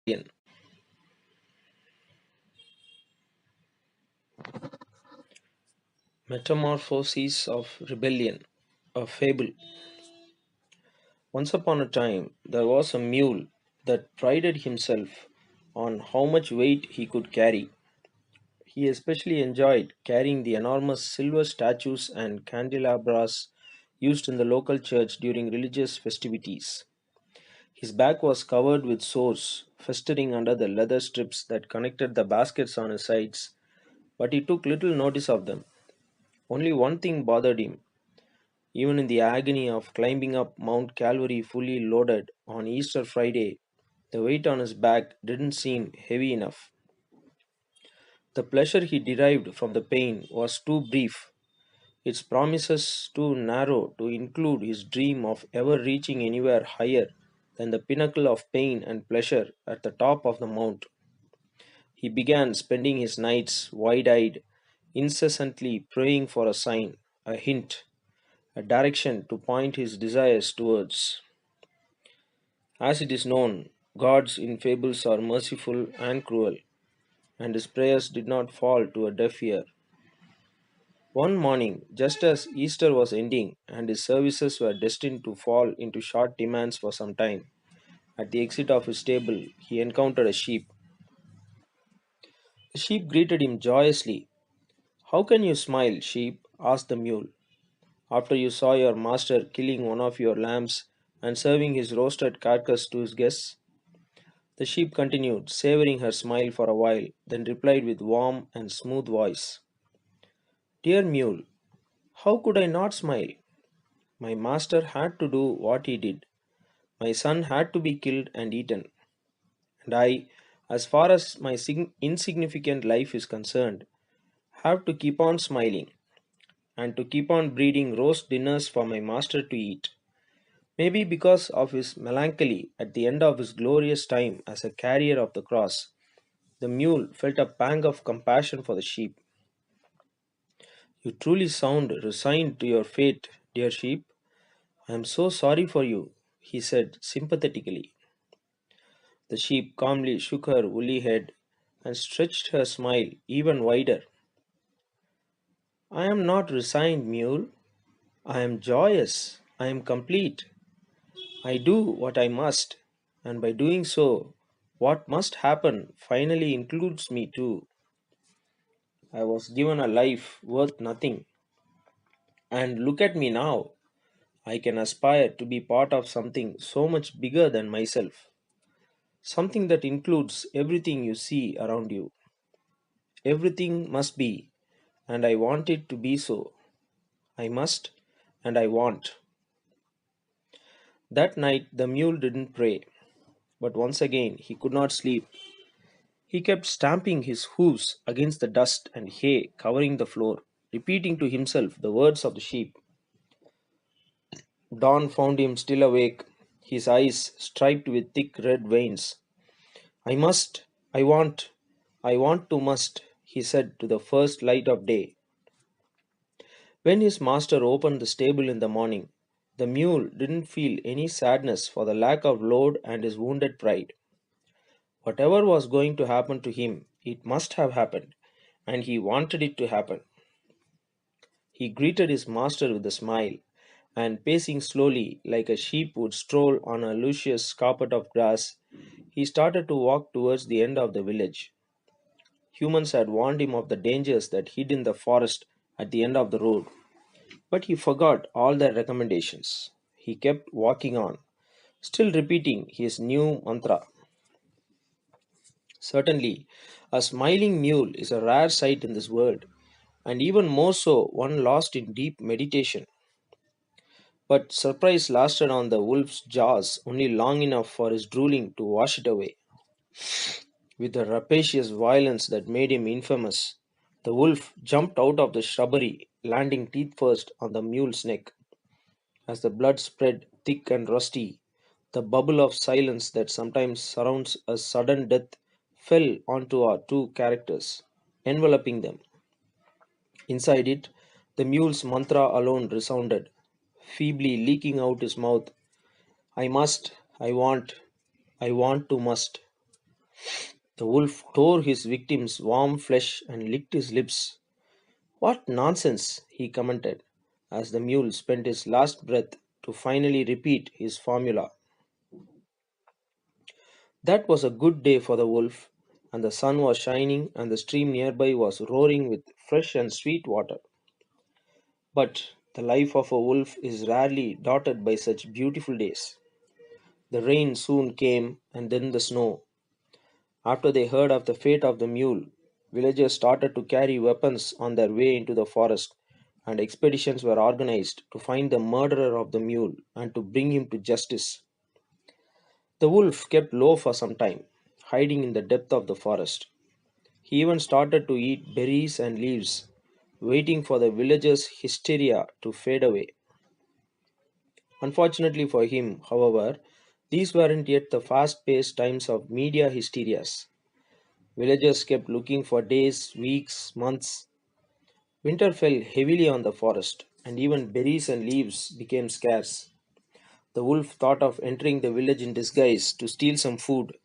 Rebellion. Metamorphoses of Rebellion, a fable. Once upon a time, there was a mule that prided himself on how much weight he could carry. He especially enjoyed carrying the enormous silver statues and candelabras used in the local church during religious festivities. His back was covered with sores, festering under the leather strips that connected the baskets on his sides, but he took little notice of them. Only one thing bothered him. Even in the agony of climbing up Mount Calvary fully loaded on Easter Friday, the weight on his back didn't seem heavy enough. The pleasure he derived from the pain was too brief, its promises too narrow to include his dream of ever reaching anywhere higher than the pinnacle of pain and pleasure at the top of the mount. He began spending his nights wide eyed, incessantly praying for a sign, a hint, a direction to point his desires towards. As it is known, gods in fables are merciful and cruel, and his prayers did not fall to a deaf ear. One morning, just as Easter was ending and his services were destined to fall into short demands for some time, at the exit of his stable, he encountered a sheep. The sheep greeted him joyously. "How can you smile, sheep?" asked the mule. "After you saw your master killing one of your lambs and serving his roasted carcass to his guests?" The sheep continued, savoring her smile for a while, then replied with warm and smooth voice, "Dear mule, how could I not smile? My master had to do what he did. My son had to be killed and eaten. And I, as far as my insignificant life is concerned, have to keep on smiling and to keep on breeding roast dinners for my master to eat. Maybe because of his melancholy at the end of his glorious time as a carrier of the cross, the mule felt a pang of compassion for the sheep. You truly sound resigned to your fate, dear sheep. I am so sorry for you, he said sympathetically. The sheep calmly shook her woolly head and stretched her smile even wider. I am not resigned, mule. I am joyous. I am complete. I do what I must, and by doing so, what must happen finally includes me too. I was given a life worth nothing, and look at me now. I can aspire to be part of something so much bigger than myself, something that includes everything you see around you. Everything must be, and I want it to be so. I must, and I want. That night the mule didn't pray, but once again he could not sleep. He kept stamping his hoofs against the dust and hay covering the floor, repeating to himself the words of the sheep. Dawn found him still awake, his eyes striped with thick red veins. I must, I want to must, he said to the first light of day. When his master opened the stable in the morning, the mule didn't feel any sadness for the lack of load and his wounded pride. Whatever was going to happen to him, it must have happened, and he wanted it to happen. He greeted his master with a smile, and pacing slowly like a sheep would stroll on a luscious carpet of grass, he started to walk towards the end of the village. Humans had warned him of the dangers that hid in the forest at the end of the road, but he forgot all their recommendations. He kept walking on, still repeating his new mantra. Certainly, a smiling mule is a rare sight in this world, and even more so one lost in deep meditation. But surprise lasted on the wolf's jaws only long enough for his drooling to wash it away. With a rapacious violence that made him infamous, the wolf jumped out of the shrubbery, landing teeth first on the mule's neck. As the blood spread thick and rusty, the bubble of silence that sometimes surrounds a sudden death fell onto our two characters, enveloping them. Inside it, the mule's mantra alone resounded, feebly leaking out his mouth. I must, I want to must. The wolf tore his victim's warm flesh and licked his lips. What nonsense, he commented, as the mule spent his last breath to finally repeat his formula. That was a good day for the wolf, and the sun was shining and the stream nearby was roaring with fresh and sweet water. But the life of a wolf is rarely dotted by such beautiful days. The rain soon came, and then the snow. After they heard of the fate of the mule, villagers started to carry weapons on their way into the forest, and expeditions were organized to find the murderer of the mule and to bring him to justice. The wolf kept low for some time, hiding in the depth of the forest. He even started to eat berries and leaves, waiting for the villagers' hysteria to fade away. Unfortunately for him, however, these weren't yet the fast paced times of media hysterias. Villagers kept looking for days, weeks, months. Winter fell heavily on the forest, and even berries and leaves became scarce. The wolf thought of entering the village in disguise to steal some food,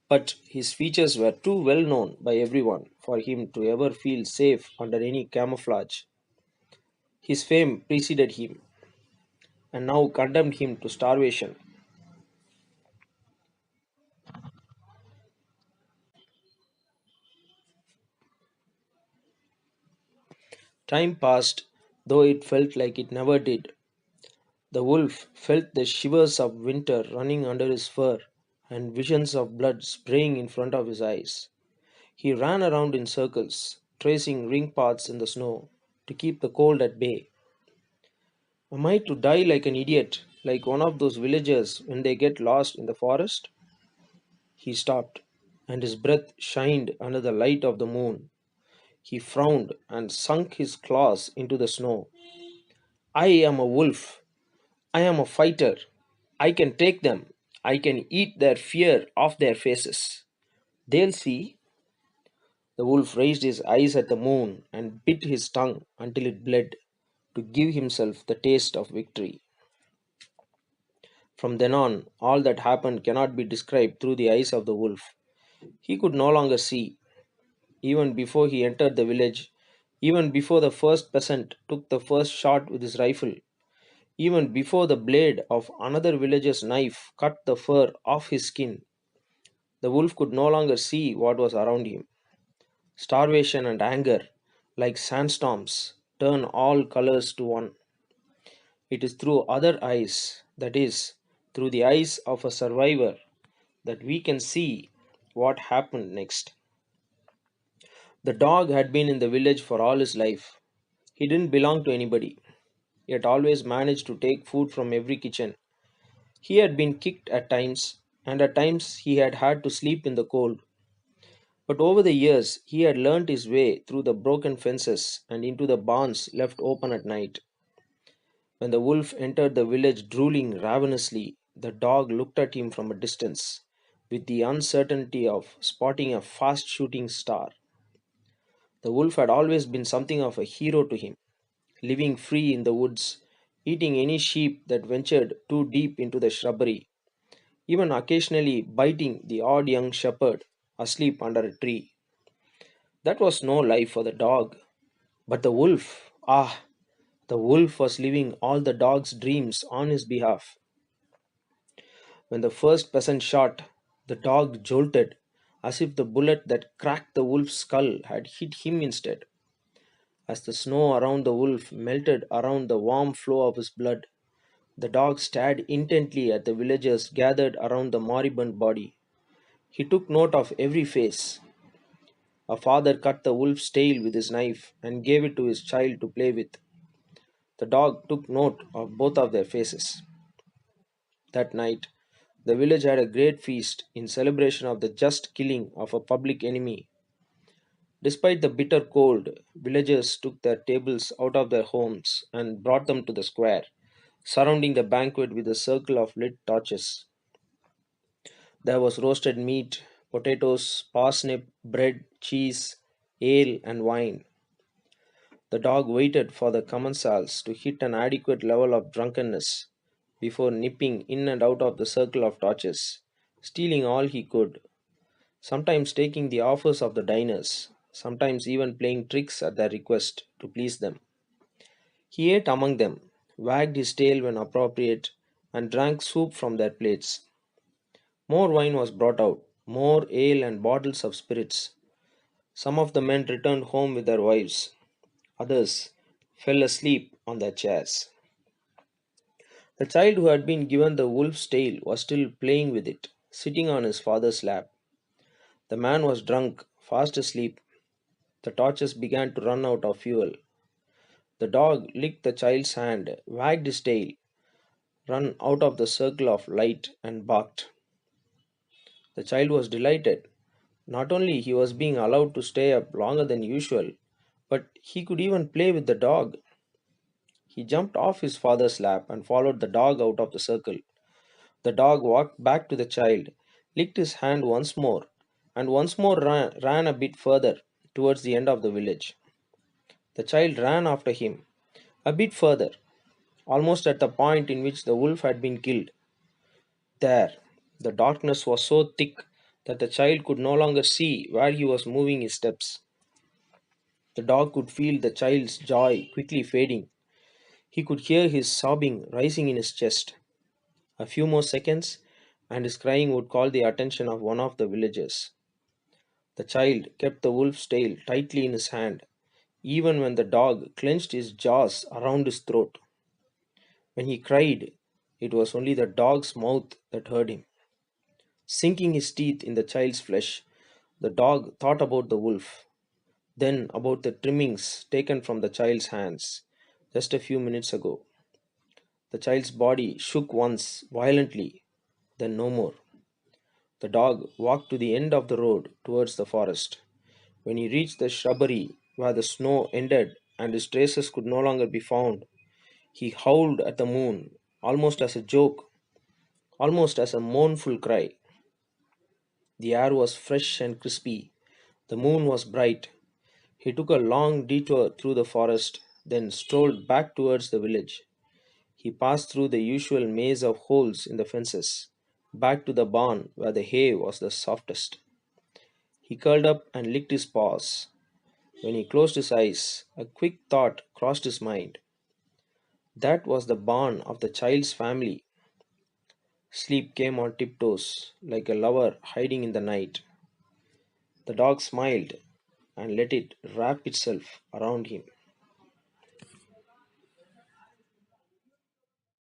but his features were too well known by everyone for him to ever feel safe under any camouflage. His fame preceded him and now condemned him to starvation. Time passed, though it felt like it never did. The wolf felt the shivers of winter running under his fur and visions of blood spraying in front of his eyes. He ran around in circles, tracing ring paths in the snow to keep the cold at bay. Am I to die like an idiot, like one of those villagers when they get lost in the forest? He stopped, and his breath shined under the light of the moon. He frowned and sunk his claws into the snow. I am a wolf. I am a fighter. I can take them. I can eat their fear off their faces. They'll see. The wolf raised his eyes at the moon and bit his tongue until it bled to give himself the taste of victory. From then on, all that happened cannot be described through the eyes of the wolf. He could no longer see. Even before he entered the village, even before the first peasant took the first shot with his rifle, even before the blade of another villager's knife cut the fur off his skin, the wolf could no longer see what was around him. Starvation and anger, like sandstorms, turn all colors to one. It is through other eyes, that is, through the eyes of a survivor, that we can see what happened next. The dog had been in the village for all his life. He didn't belong to anybody, yet always managed to take food from every kitchen. He had been kicked at times, and at times he had had to sleep in the cold. But over the years, he had learnt his way through the broken fences and into the barns left open at night. When the wolf entered the village drooling ravenously, the dog looked at him from a distance with the uncertainty of spotting a fast shooting star. The wolf had always been something of a hero to him, living free in the woods, eating any sheep that ventured too deep into the shrubbery, even occasionally biting the odd young shepherd asleep under a tree. That was no life for the dog. But the wolf, the wolf was living all the dog's dreams on his behalf. When the first peasant shot, the dog jolted, as if the bullet that cracked the wolf's skull had hit him instead. As the snow around the wolf melted around the warm flow of his blood, the dog stared intently at the villagers gathered around the moribund body. He took note of every face. A father cut the wolf's tail with his knife and gave it to his child to play with. The dog took note of both of their faces. That night, the village had a great feast in celebration of the just killing of a public enemy. Despite the bitter cold, villagers took their tables out of their homes and brought them to the square, surrounding the banquet with a circle of lit torches. There was roasted meat, potatoes, parsnip, bread, cheese, ale, and wine. The dog waited for the commensals to hit an adequate level of drunkenness before nipping in and out of the circle of torches, stealing all he could. sometimes taking the offers of the diners, sometimes even playing tricks at their request to please them. He ate among them, wagged his tail when appropriate, and drank soup from their plates. More wine was brought out, more ale and bottles of spirits. Some of the men returned home with their wives, others fell asleep on their chairs. The child who had been given the wolf's tail was still playing with it, sitting on his father's lap. The man was drunk, fast asleep. The torches began to run out of fuel. The dog licked the child's hand, wagged his tail, ran out of the circle of light, and barked. The child was delighted. Not only he was being allowed to stay up longer than usual, but he could even play with the dog. He jumped off his father's lap and followed the dog out of the circle. The dog walked back to the child, licked his hand once more, and once more ran a bit further towards the end of the village. The child ran after him, a bit further, almost at the point in which the wolf had been killed. There, the darkness was so thick that the child could no longer see where he was moving his steps. The dog could feel the child's joy quickly fading. He could hear his sobbing rising in his chest. A few more seconds, and his crying would call the attention of one of the villagers. The child kept the wolf's tail tightly in his hand, even when the dog clenched his jaws around his throat. When he cried, it was only the dog's mouth that heard him. Sinking his teeth in the child's flesh, the dog thought about the wolf, then about the trimmings taken from the child's hands just a few minutes ago. The child's body shook once violently, then no more. The dog walked to the end of the road towards the forest. When he reached the shrubbery where the snow ended and his traces could no longer be found, he howled at the moon, almost as a joke, almost as a mournful cry. The air was fresh and crispy. The moon was bright. He took a long detour through the forest, then strolled back towards the village. He passed through the usual maze of holes in the fences, back to the barn where the hay was the softest. He curled up and licked his paws. When he closed his eyes, a quick thought crossed his mind. That was the barn of the child's family. Sleep came on tiptoes, like a lover hiding in the night. The dog smiled and let it wrap itself around him.